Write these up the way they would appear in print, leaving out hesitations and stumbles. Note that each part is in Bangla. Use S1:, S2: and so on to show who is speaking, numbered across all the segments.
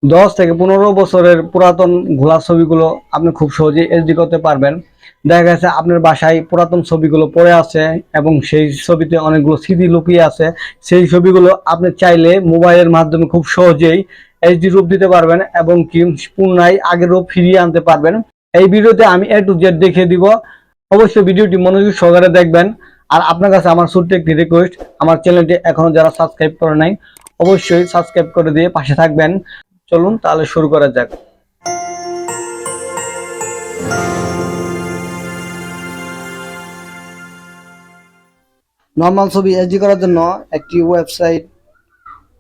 S1: 10 থেকে 15 বছরের পুরাতন ঘোলা ছবিগুলো আপনি খুব সহজেই এইচডি করতে পারবেন। দেখা গেছে আপনার বাসায় পুরাতন ছবিগুলো পড়ে আছে এবং সেই ছবিতে অনেকগুলো স্মৃতি লুকিয়ে আছে। সেই ছবিগুলো আপনি চাইলে মোবাইলের মাধ্যমে খুব সহজেই এইচডি রূপ দিতে পারবেন এবং কি পুনরায় আগের রূপ ফিরিয়ে আনতে পারবেন। এই ভিডিওতে আমি A to Z দেখিয়ে দিব। অবশ্যই ভিডিওটি মনোযোগ সহকারে দেখবেন। আর আপনার কাছে আমার ছোট্ট একটি রিকোয়েস্ট, আমার চ্যানেলটি এখনো যারা সাবস্ক্রাইব করে নাই অবশ্যই সাবস্ক্রাইব করে দিয়ে পাশে থাকবেন। চলুন তাহলে শুরু করা যাক। নর্মাল ছবি এইচডি করার জন্য একটি ওয়েবসাইট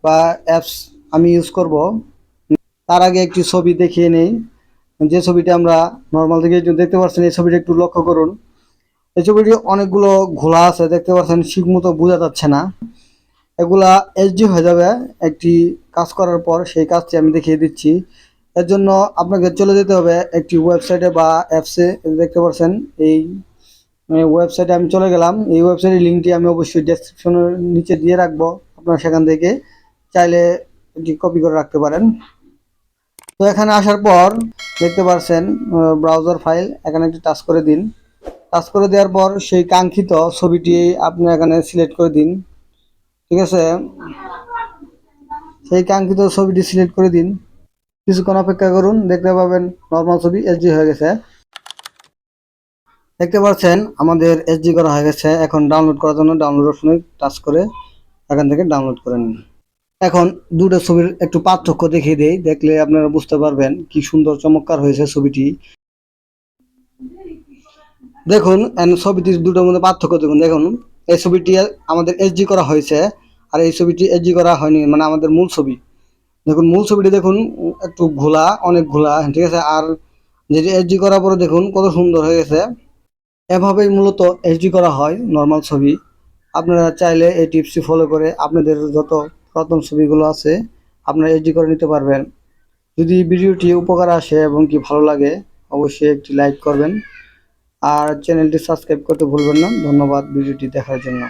S1: বা অ্যাপস আমি ইউজ করব। তার আগে একটি ছবি দেখিয়ে নেই। যে ছবিটা আমরা নর্মাল থেকে দেখতে পাচ্ছেন, এই ছবিটা একটু লক্ষ্য করুন। এই ছবিটি অনেকগুলো ঘোলা আছে, দেখতে পাচ্ছেন, ঠিক মতো বোঝা যাচ্ছে না। এগুলা এইচডি হয়ে যাবে একটি কাজ করার পর। সেই কাজটি আমি দেখিয়ে দিচ্ছি। এর জন্য আপনাকে চলে যেতে হবে একটি ওয়েবসাইটে বা অ্যাপসে। দেখতে পাচ্ছেন এই ওয়েবসাইটে আমি চলে গেলাম। এই ওয়েবসাইটের লিঙ্কটি আমি অবশ্যই ডেসক্রিপশনের নিচে দিয়ে রাখবো, আপনারা সেখান থেকে চাইলে এটি কপি করে রাখতে পারেন। তো এখানে আসার পর দেখতে পাচ্ছেন ব্রাউজার ফাইল, এখানে একটি টাচ করে দিন। টাচ করে দেওয়ার পর সেই কাঙ্ক্ষিত ছবিটি আপনি এখানে সিলেক্ট করে দিন। ঠিক আছে, সেই কাঙ্ক্ষিত ছবিটি সিলেক্ট করে দিন। কিছুক্ষণ অপেক্ষা করুন, দেখতে পাবেন নর্মাল ছবি এইচডি হয়ে গেছে। দেখতে পাচ্ছেন আমাদের এইচডি করা হয়ে গেছে। এখন ডাউনলোড করার জন্য ডাউনলোড অপশনে টাচ করে এখান থেকে ডাউনলোড করে নিন। এখন দুটো ছবির একটু পার্থক্য দেখিয়ে দেই, দেখলে আপনারা বুঝতে পারবেন কি সুন্দর চমৎকার হয়েছে ছবিটি। দেখুন ছবিটির দুটোর মধ্যে পার্থক্য দেখুন। দেখুন এই ছবিটি আমাদের এইচডি করা হয়েছে আর এই ছবিটি এইচডি করা হয়নি, মানে আমাদের মূল ছবি। দেখুন মূল ছবিটি দেখুন একটু ঘোলা, অনেক ঘোলা, ঠিক আছে। আর যেটি এইচডি করার পরে দেখুন কত সুন্দর হয়ে গেছে। এভাবেই মূলত এইচডি করা হয় নর্মাল ছবি। আপনারা চাইলে এই টিপসটি ফলো করে আপনাদের যত পুরাতন ছবিগুলো আছে আপনারা এইচডি করে নিতে পারবেন। যদি ভিডিওটি উপকার আসে এবং কি ভালো লাগে অবশ্যই একটি লাইক করবেন আর চ্যানেলটি সাবস্ক্রাইব করতে ভুলবেন না। ধন্যবাদ ভিডিওটি দেখার জন্য।